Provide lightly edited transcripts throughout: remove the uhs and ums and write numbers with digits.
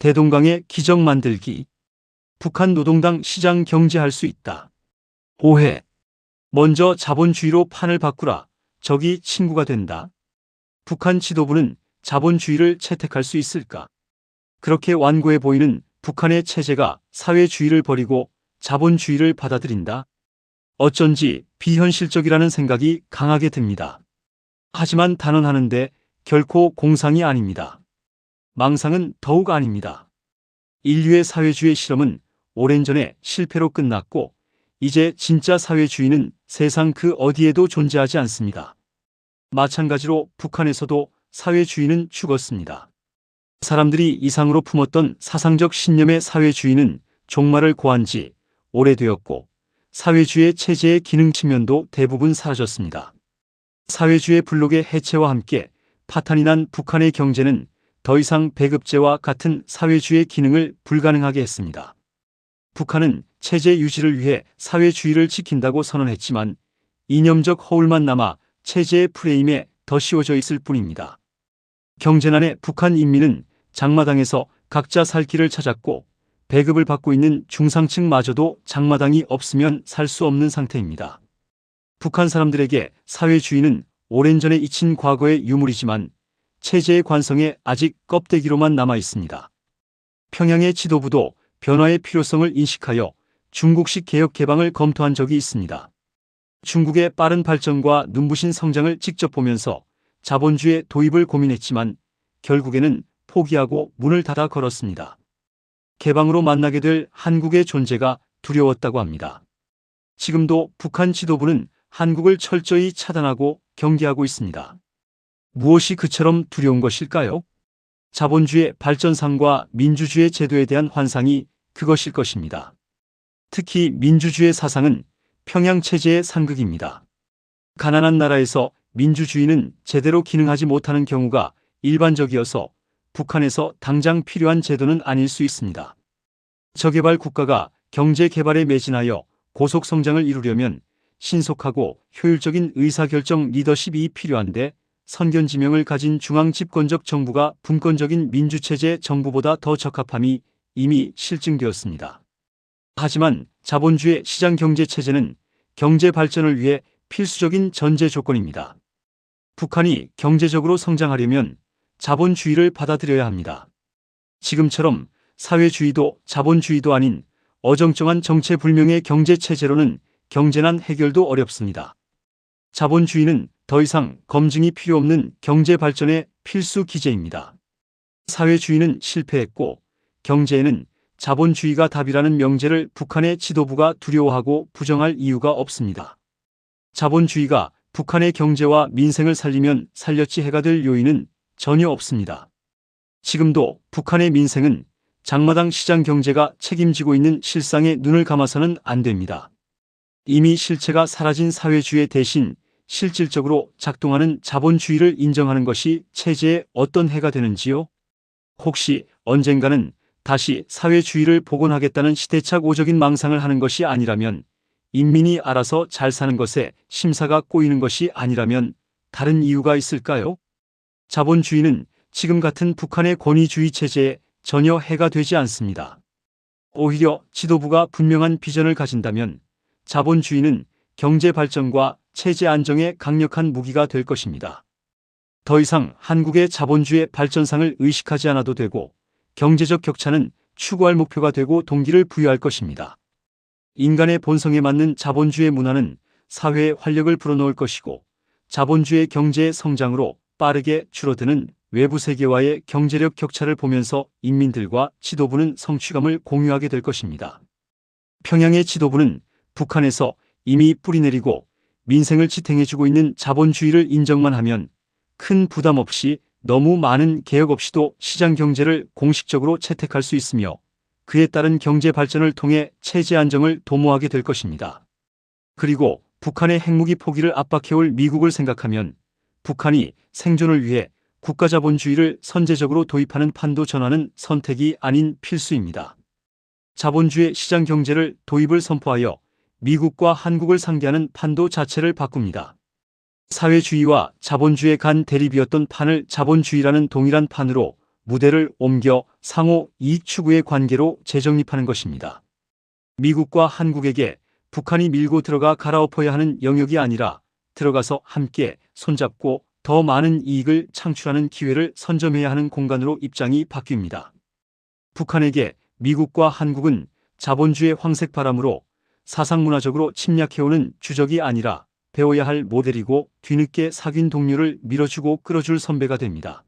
대동강의 기적 만들기. 북한 노동당 시장 경제할 수 있다. 오해. 먼저 자본주의로 판을 바꾸라. 적이 친구가 된다. 북한 지도부는 자본주의를 채택할 수 있을까? 그렇게 완고해 보이는 북한의 체제가 사회주의를 버리고 자본주의를 받아들인다. 어쩐지 비현실적이라는 생각이 강하게 듭니다. 하지만 단언하는데 결코 공상이 아닙니다. 망상은 더욱 아닙니다. 인류의 사회주의 실험은 오랜 전에 실패로 끝났고 이제 진짜 사회주의는 세상 그 어디에도 존재하지 않습니다. 마찬가지로 북한에서도 사회주의는 죽었습니다. 사람들이 이상으로 품었던 사상적 신념의 사회주의는 종말을 고한 지 오래되었고 사회주의 체제의 기능 측면도 대부분 사라졌습니다. 사회주의 블록의 해체와 함께 파탄이 난 북한의 경제는 더 이상 배급제와 같은 사회주의 기능을 불가능하게 했습니다. 북한은 체제 유지를 위해 사회주의를 지킨다고 선언했지만 이념적 허울만 남아 체제의 프레임에 더 씌워져 있을 뿐입니다. 경제난의 북한 인민은 장마당에서 각자 살 길을 찾았고 배급을 받고 있는 중상층마저도 장마당이 없으면 살 수 없는 상태입니다. 북한 사람들에게 사회주의는 오랜 전에 잊힌 과거의 유물이지만 체제의 관성에 아직 껍데기로만 남아 있습니다. 평양의 지도부도 변화의 필요성을 인식하여 중국식 개혁 개방을 검토한 적이 있습니다. 중국의 빠른 발전과 눈부신 성장을 직접 보면서 자본주의 도입을 고민했지만 결국에는 포기하고 문을 닫아 걸었습니다. 개방으로 만나게 될 한국의 존재가 두려웠다고 합니다. 지금도 북한 지도부는 한국을 철저히 차단하고 경계하고 있습니다. 무엇이 그처럼 두려운 것일까요? 자본주의 발전상과 민주주의 제도에 대한 환상이 그것일 것입니다. 특히 민주주의 사상은 평양 체제의 상극입니다. 가난한 나라에서 민주주의는 제대로 기능하지 못하는 경우가 일반적이어서 북한에서 당장 필요한 제도는 아닐 수 있습니다. 저개발 국가가 경제 개발에 매진하여 고속 성장을 이루려면 신속하고 효율적인 의사결정 리더십이 필요한데 선견지명을 가진 중앙집권적 정부가 분권적인 민주체제 정부보다 더 적합함이 이미 실증되었습니다. 하지만 자본주의 시장경제체제는 경제 발전을 위해 필수적인 전제 조건입니다. 북한이 경제적으로 성장하려면 자본주의를 받아들여야 합니다. 지금처럼 사회주의도 자본주의도 아닌 어정쩡한 정체불명의 경제체제로는 경제난 해결도 어렵습니다. 자본주의는 더 이상 검증이 필요 없는 경제 발전의 필수 기제입니다. 사회주의는 실패했고 경제에는 자본주의가 답이라는 명제를 북한의 지도부가 두려워하고 부정할 이유가 없습니다. 자본주의가 북한의 경제와 민생을 살리면 살렸지 해가 될 요인은 전혀 없습니다. 지금도 북한의 민생은 장마당 시장 경제가 책임지고 있는 실상에 눈을 감아서는 안 됩니다. 이미 실체가 사라진 사회주의 대신 실질적으로 작동하는 자본주의를 인정하는 것이 체제에 어떤 해가 되는지요? 혹시 언젠가는 다시 사회주의를 복원하겠다는 시대착오적인 망상을 하는 것이 아니라면, 인민이 알아서 잘 사는 것에 심사가 꼬이는 것이 아니라면 다른 이유가 있을까요? 자본주의는 지금 같은 북한의 권위주의 체제에 전혀 해가 되지 않습니다. 오히려 지도부가 분명한 비전을 가진다면 자본주의는 경제 발전과 체제 안정에 강력한 무기가 될 것입니다. 더 이상 한국의 자본주의 발전상을 의식하지 않아도 되고 경제적 격차는 추구할 목표가 되고 동기를 부여할 것입니다. 인간의 본성에 맞는 자본주의 문화는 사회에 활력을 불어넣을 것이고 자본주의 경제의 성장으로 빠르게 줄어드는 외부 세계와의 경제력 격차를 보면서 인민들과 지도부는 성취감을 공유하게 될 것입니다. 평양의 지도부는 북한에서 이미 뿌리내리고 민생을 지탱해주고 있는 자본주의를 인정만 하면 큰 부담 없이 너무 많은 개혁 없이도 시장 경제를 공식적으로 채택할 수 있으며 그에 따른 경제 발전을 통해 체제 안정을 도모하게 될 것입니다. 그리고 북한의 핵무기 포기를 압박해올 미국을 생각하면 북한이 생존을 위해 국가자본주의를 선제적으로 도입하는 판도 전환은 선택이 아닌 필수입니다. 자본주의 시장 경제를 도입을 선포하여 미국과 한국을 상대하는 판도 자체를 바꿉니다. 사회주의와 자본주의 간 대립이었던 판을 자본주의라는 동일한 판으로 무대를 옮겨 상호 이익 추구의 관계로 재정립하는 것입니다. 미국과 한국에게 북한이 밀고 들어가 갈아엎어야 하는 영역이 아니라 들어가서 함께 손잡고 더 많은 이익을 창출하는 기회를 선점해야 하는 공간으로 입장이 바뀝니다. 북한에게 미국과 한국은 자본주의 황색 바람으로 사상문화적으로 침략해오는 주적이 아니라 배워야 할 모델이고 뒤늦게 사귄 동료를 밀어주고 끌어줄 선배가 됩니다.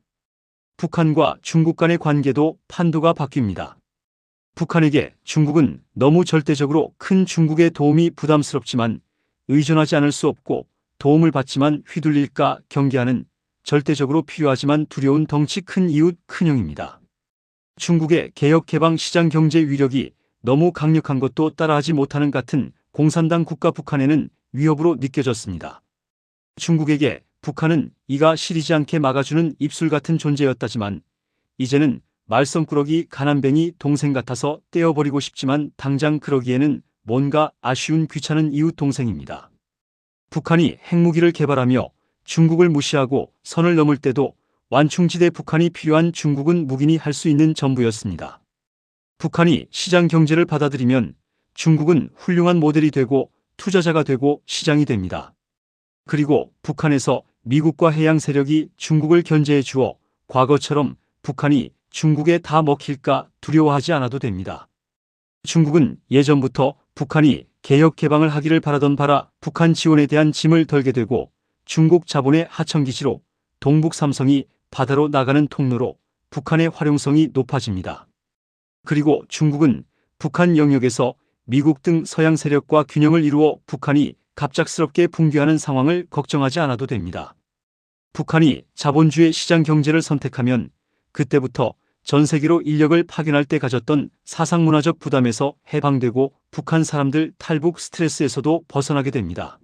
북한과 중국 간의 관계도 판도가 바뀝니다. 북한에게 중국은 너무 절대적으로 큰 중국의 도움이 부담스럽지만 의존하지 않을 수 없고 도움을 받지만 휘둘릴까 경계하는 절대적으로 필요하지만 두려운 덩치 큰 이웃 큰형입니다. 중국의 개혁 개방 시장 경제 위력이 너무 강력한 것도 따라하지 못하는 같은 공산당 국가 북한에는 위협으로 느껴졌습니다. 중국에게 북한은 이가 시리지 않게 막아주는 입술 같은 존재였다지만 이제는 말썽꾸러기 가난뱅이 동생 같아서 떼어버리고 싶지만 당장 그러기에는 뭔가 아쉬운 귀찮은 이웃 동생입니다. 북한이 핵무기를 개발하며 중국을 무시하고 선을 넘을 때도 완충지대 북한이 필요한 중국은 묵인이 할 수 있는 전부였습니다. 북한이 시장 경제를 받아들이면 중국은 훌륭한 모델이 되고 투자자가 되고 시장이 됩니다. 그리고 북한에서 미국과 해양 세력이 중국을 견제해 주어 과거처럼 북한이 중국에 다 먹힐까 두려워하지 않아도 됩니다. 중국은 예전부터 북한이 개혁 개방을 하기를 바라던 바라 북한 지원에 대한 짐을 덜게 되고 중국 자본의 하청기지로 동북 삼성이 바다로 나가는 통로로 북한의 활용성이 높아집니다. 그리고 중국은 북한 영역에서 미국 등 서양 세력과 균형을 이루어 북한이 갑작스럽게 붕괴하는 상황을 걱정하지 않아도 됩니다. 북한이 자본주의 시장 경제를 선택하면 그때부터 전 세계로 인력을 파견할 때 가졌던 사상문화적 부담에서 해방되고 북한 사람들 탈북 스트레스에서도 벗어나게 됩니다.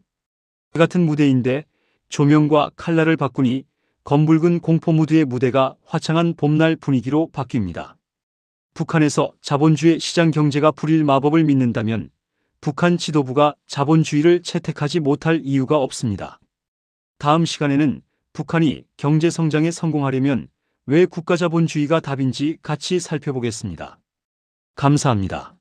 같은 무대인데 조명과 칼라를 바꾸니 검붉은 공포 무드의 무대가 화창한 봄날 분위기로 바뀝니다. 북한에서 자본주의 시장 경제가 부릴 마법을 믿는다면 북한 지도부가 자본주의를 채택하지 못할 이유가 없습니다. 다음 시간에는 북한이 경제 성장에 성공하려면 왜 국가자본주의가 답인지 같이 살펴보겠습니다. 감사합니다.